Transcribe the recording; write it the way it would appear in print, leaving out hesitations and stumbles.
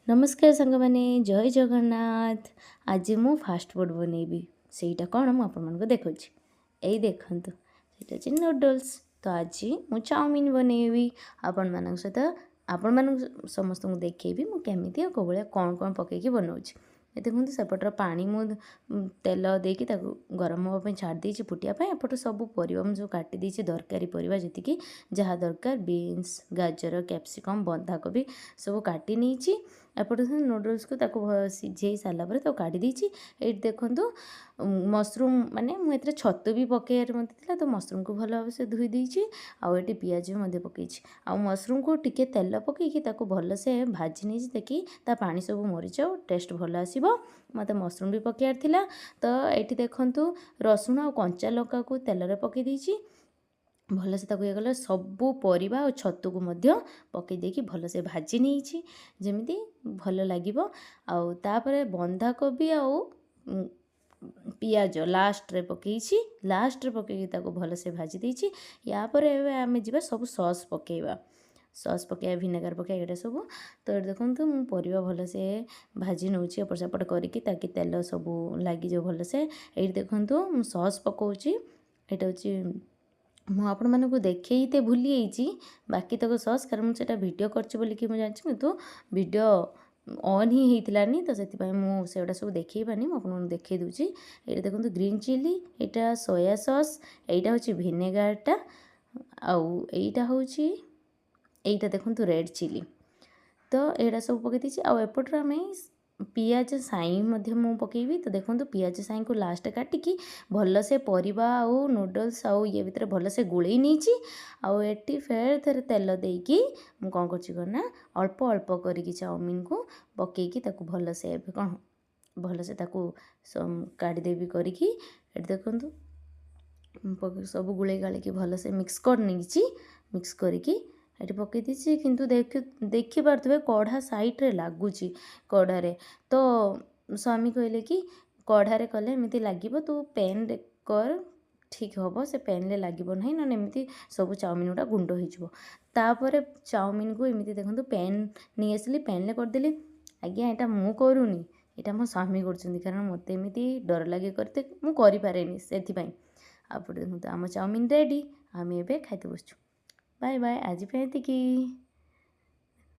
नमस्कार सांग मैंने जय जगन्नाथ। आज मु फास्ट फूड बनैबी सेटा कौन मु आपको देखा यही देखु से नूडल्स। तो आज मु चाउमीन बनैबी आपण मान सहित आपण मान समस्त देखी मुझे कौन कौन कौन पकईकि बनाऊँगी। देखो सेपटर पानी मु तेल देकी गरम हाँपाई छाड़ी फुटापी एपट सब परिवा मुझे काटी दरकारी परिवा जी जहाँ दरकार बीन्स गाजर कैप्सिकम बंधाकोबी सब काटी नहीं एपटे नूडल्स को सिझे सारापर काढ़ी ये देखूँ मसरूम माने मुझे छतु भी पकड़ मत तो मसरूम को भल भाव से धोई देती आउ ये पियाज भी पकई आ मसरूम को टिके तेल पकईकि भल से भाजी नहीं देखी ता पानी सब मरी जाओ टेस्ट भल आसो। मत मसरूम भी पकड़ थिला तो ये देखूँ रसुण और कंचा लंका को तेल पकई देती भल से गला सबू परिवा और छतु को पकई देकी भल से भाजी नहीं जमी भल लगे आउे बंधाकोबी आउ पियाज लास्ट रे पकई लास्ट रे पकई भल से भाजी देती यापर आम जा सब सॉस पकेबा सॉस पकड़ा भिनेगार पकड़ा ये सब। तो ये देखो मुझे परिवा भल से भाजी नौ एपट सेपट करके तेल सब लगे भल से ये देखूँ सॉस पकाऊँ यहाँ हूँ मुझे मानक देखते भूली जाइए बाकी तक सॉस कारण मुझे वीडियो कर जानी तो वीडियो ऑन ही होती तो से मुझे सब देखे पानी मुझे देखे दूसरी। ये देखो ग्रीन चिली यहाँ सोया सॉस यहाँ हूँ भिनेगारटा आउ यहाँ हूँ यहाँ देखो रेड चिली तो यहाँ सब पकई दीजिए आउपटर आम पियाज साई मु पकेबी। तो देखो पियाज साई को लास्ट काटिकी भल से परिवा आउ नूडल्स आउ ये भितर भल से गोले नहीं आउे फेर थे तेल देकी मुझे कौन करना अल्प अल्प करके चाउमीन को पकईकि भल से कौन भल से काढ़ीदेवी करके देखूँ सब गुले गालिकी भल से मिक्स कर नहीं मिक्स करके ये पकई दीजिए किंतु देखी पारे कढ़ा साइड्रे लगुच कढ़ारे तो स्वामी कहले कि कढ़ारे कले एमती लगे तू पैन कर ठीक हम से पैन रे लगे ना ना एमती सब चाउमीन गुड़ा गुंड होपर चाउमीन को एमती देखो पैन नहीं आसली पैन रे करदेली आज्ञा यहाँ मु करूनी यहाँ मो स्वामी कर मत एमती डर लगे करते मुझे से आप देखो आम चाउमीन रेडी आम ए खाते बसु। बाय बाय आज पे एतिकी।